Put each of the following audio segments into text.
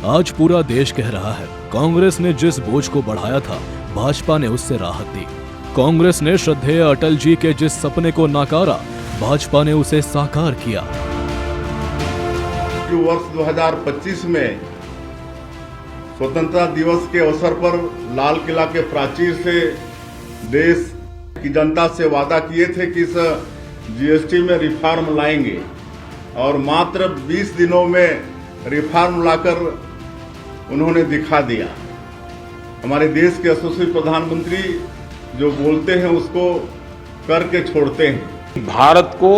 आज पूरा देश कह रहा है, कांग्रेस ने जिस बोझ को बढ़ाया था, भाजपा ने उससे राहत दी। कांग्रेस ने श्रद्धेय अटल जी के जिस सपने को नकारा, भाजपा ने उसे साकार किया। वर्ष 2025 में स्वतंत्रता दिवस के अवसर पर लाल किला के प्राचीर से देश की जनता से वादा किए थे कि इस जीएसटी में रिफॉर्म लाएंगे और मात्र 20 दिनों में रिफॉर्म लाकर उन्होंने दिखा दिया। हमारे देश के यशस्वी प्रधानमंत्री जो बोलते हैं उसको करके छोड़ते हैं। भारत को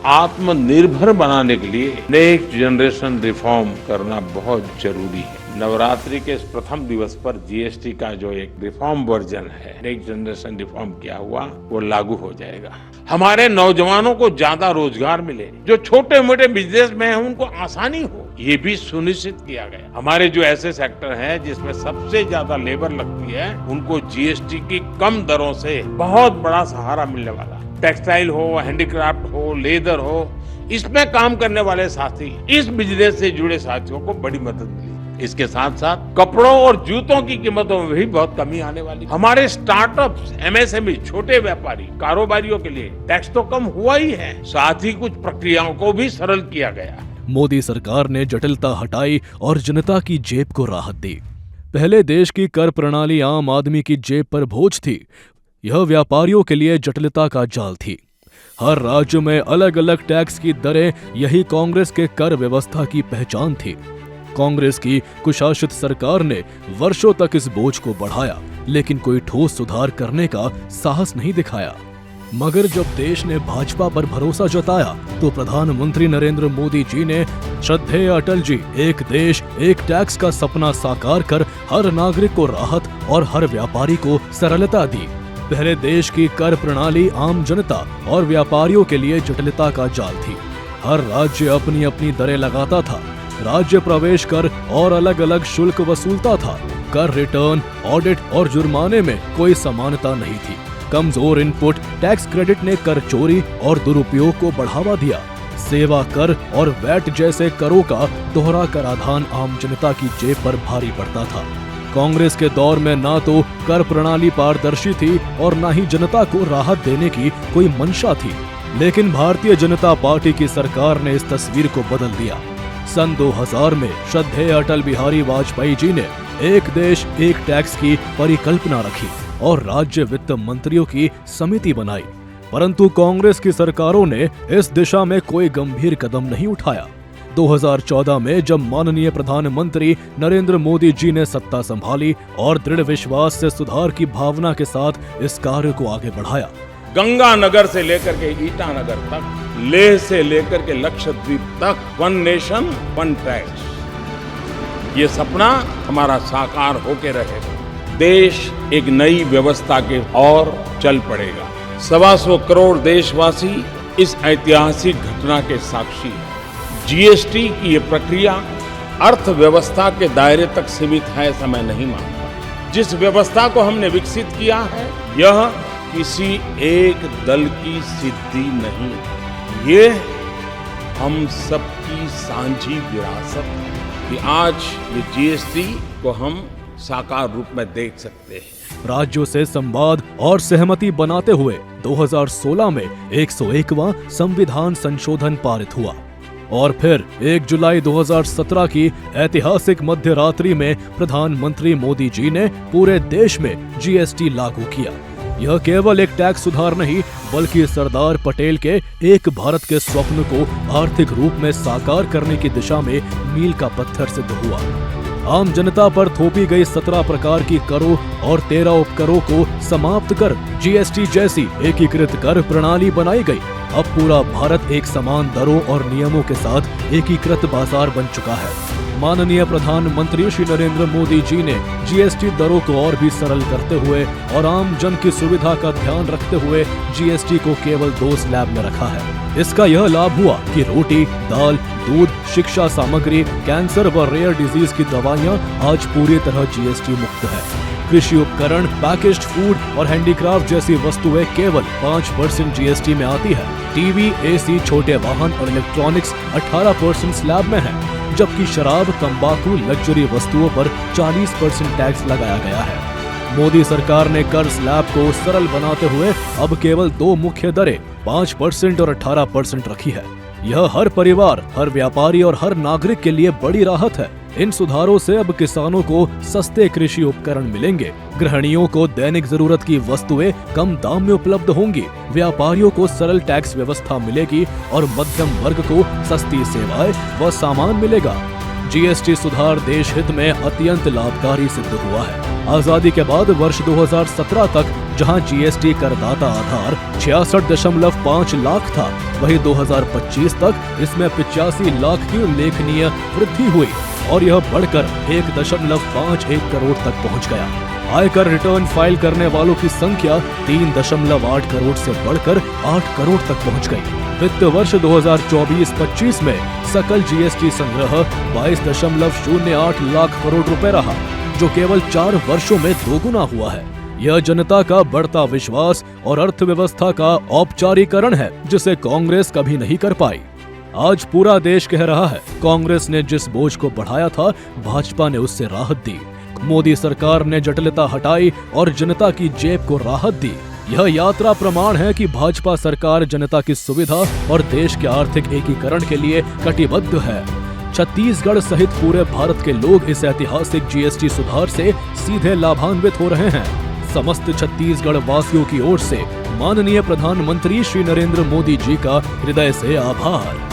आत्मनिर्भर बनाने के लिए नेक्स्ट जनरेशन रिफॉर्म करना बहुत जरूरी है। नवरात्रि के इस प्रथम दिवस पर जीएसटी का जो एक रिफॉर्म वर्जन है, नेक्स्ट जनरेशन रिफॉर्म किया हुआ, वो लागू हो जाएगा। हमारे नौजवानों को ज्यादा रोजगार मिले, जो छोटे मोटे बिजनेस में हैं उनको आसानी हो, ये भी सुनिश्चित किया गया। हमारे जो ऐसे सेक्टर हैं जिसमें सबसे ज्यादा लेबर लगती है, उनको जीएसटी की कम दरों से बहुत बड़ा सहारा मिलने वाला। टेक्सटाइल हो, हैंडीक्राफ्ट हो, लेदर हो, इसमें काम करने वाले साथी, इस बिजनेस से जुड़े साथियों को बड़ी मदद मिली। इसके साथ साथ कपड़ों और जूतों की कीमतों में भी बहुत कमी आने वाली। हमारे स्टार्टअप्स, एमएसएमई, छोटे व्यापारी, कारोबारियों के लिए टैक्स तो कम हुआ ही है, साथ ही कुछ प्रक्रियाओं को भी सरल किया गया। मोदी सरकार ने जटिलता हटाई और जनता की जेब को राहत दी। पहले देश की कर प्रणाली आम आदमी की जेब पर बोझ थी, यह व्यापारियों के लिए जटिलता का जाल थी। हर राज्य में अलग अलग टैक्स की दरें, यही कांग्रेस के कर व्यवस्था की पहचान थी। कांग्रेस की कुशासित सरकार ने वर्षों तक इस बोझ को बढ़ाया, लेकिन कोई ठोस सुधार करने का साहस नहीं दिखाया। मगर जब देश ने भाजपा पर भरोसा जताया, तो प्रधानमंत्री नरेंद्र मोदी जी ने श्रद्धेय अटल जी एक देश एक टैक्स का सपना साकार कर हर नागरिक को राहत और हर व्यापारी को सरलता दी। पहले देश की कर प्रणाली आम जनता और व्यापारियों के लिए जटिलता का जाल थी। हर राज्य अपनी अपनी दरें लगाता था, राज्य प्रवेश कर और अलग अलग शुल्क वसूलता था। कर रिटर्न, ऑडिट और जुर्माने में कोई समानता नहीं थी। कमजोर इनपुट टैक्स क्रेडिट ने कर चोरी और दुरुपयोग को बढ़ावा दिया। सेवा कर और वैट जैसे करों का दोहरा कराधान आम जनता की जेब पर भारी पड़ता था। कांग्रेस के दौर में ना तो कर प्रणाली पारदर्शी थी और ना ही जनता को राहत देने की कोई मंशा थी। लेकिन भारतीय जनता पार्टी की सरकार ने इस तस्वीर को बदल दिया। सन 2000 में श्रद्धेय अटल बिहारी वाजपेयी जी ने एक देश एक टैक्स की परिकल्पना रखी और राज्य वित्त मंत्रियों की समिति बनाई, परंतु कांग्रेस की सरकारों ने इस दिशा में कोई गंभीर कदम नहीं उठाया। 2014 में जब माननीय प्रधानमंत्री नरेंद्र मोदी जी ने सत्ता संभाली और दृढ़ विश्वास से सुधार की भावना के साथ इस कार्य को आगे बढ़ाया। गंगानगर से लेकर के ईटानगर तक, लेह से लेकर के लक्षद्वीप तक, वन नेशन वन टैक्स, ये सपना हमारा साकार होके रहेगा। देश एक नई व्यवस्था के और चल पड़ेगा। 125 करोड़ देशवासी इस ऐतिहासिक घटना के साक्षी हैं। जीएसटी की ये प्रक्रिया अर्थव्यवस्था के दायरे तक सीमित है, ऐसा मैं नहीं मानता। जिस व्यवस्था को हमने विकसित किया है, यह किसी एक दल की सिद्धि नहीं, ये हम सबकी साझी विरासत है कि आज ये जीएसटी को हम साकार रूप में देख सकते हैं। राज्यों से संवाद और सहमति बनाते हुए 2016 में 101वां संविधान संशोधन पारित हुआ और फिर 1 जुलाई 2017 की ऐतिहासिक मध्यरात्रि में प्रधानमंत्री मोदी जी ने पूरे देश में जीएसटी लागू किया। यह केवल एक टैक्स सुधार नहीं, बल्कि सरदार पटेल के एक भारत के स्वप्न को आर्थिक रूप में साकार करने की दिशा में मील का पत्थर सिद्ध हुआ। आम जनता पर थोपी गई 17 प्रकार की करों और 13 उपकरों को समाप्त कर जीएसटी जैसी एकीकृत कर प्रणाली बनाई गई। अब पूरा भारत एक समान दरों और नियमों के साथ एकीकृत बाजार बन चुका है। माननीय प्रधानमंत्री श्री नरेंद्र मोदी जी ने जीएसटी दरों को और भी सरल करते हुए और आम जन की सुविधा का ध्यान रखते हुए जीएसटी को केवल 2 स्लैब में रखा है। इसका यह लाभ हुआ कि रोटी, दाल, दूध, शिक्षा सामग्री, कैंसर व रेयर डिजीज की दवाइयां आज पूरी तरह जीएसटी मुक्त है। कृषि उपकरण, पैकेज्ड फूड और हैंडीक्राफ्ट जैसी वस्तुएं केवल 5% जीएसटी में आती है। टीवी, एसी, छोटे वाहन और इलेक्ट्रॉनिक्स 18% स्लैब में है, जबकि शराब, तंबाकू, लग्जरी वस्तुओं पर 40% टैक्स लगाया गया है। मोदी सरकार ने कर स्लैब को सरल बनाते हुए अब केवल 2 मुख्य दरें 5% और 18% रखी है। यह हर परिवार, हर व्यापारी और हर नागरिक के लिए बड़ी राहत है। इन सुधारों से अब किसानों को सस्ते कृषि उपकरण मिलेंगे, गृहिणियों को दैनिक जरूरत की वस्तुएं कम दाम में उपलब्ध होंगी, व्यापारियों को सरल टैक्स व्यवस्था मिलेगी और मध्यम वर्ग को सस्ती सेवाएं व सामान मिलेगा। जीएसटी सुधार देश हित में अत्यंत लाभकारी सिद्ध हुआ है। आजादी के बाद वर्ष 2017 तक जहां जीएसटी करदाता आधार 66.5 लाख था, वहीं 2025 तक इसमें 85 लाख की उल्लेखनीय वृद्धि हुई और यह बढ़कर 1.51 करोड़ तक पहुंच गया। आयकर रिटर्न फाइल करने वालों की संख्या 3.8 करोड़ से बढ़कर 8 करोड़ तक पहुंच गई। वित्त वर्ष 2024-25 में सकल जीएसटी संग्रह 22.08 लाख करोड़ रुपए रहा, जो केवल 4 वर्षों में दोगुना हुआ है। यह जनता का बढ़ता विश्वास और अर्थव्यवस्था का औपचारीकरण है, जिसे कांग्रेस कभी नहीं कर पाई। आज पूरा देश कह रहा है, कांग्रेस ने जिस बोझ को बढ़ाया था, भाजपा ने उससे राहत दी। मोदी सरकार ने जटिलता हटाई और जनता की जेब को राहत दी। यह यात्रा प्रमाण है कि भाजपा सरकार जनता की सुविधा और देश के आर्थिक एकीकरण के लिए कटिबद्ध है। छत्तीसगढ़ सहित पूरे भारत के लोग इस ऐतिहासिक जीएसटी सुधार से सीधे लाभान्वित हो रहे हैं। समस्त छत्तीसगढ़ वासियों की ओर से माननीय प्रधानमंत्री श्री नरेंद्र मोदी जी का हृदय से आभार।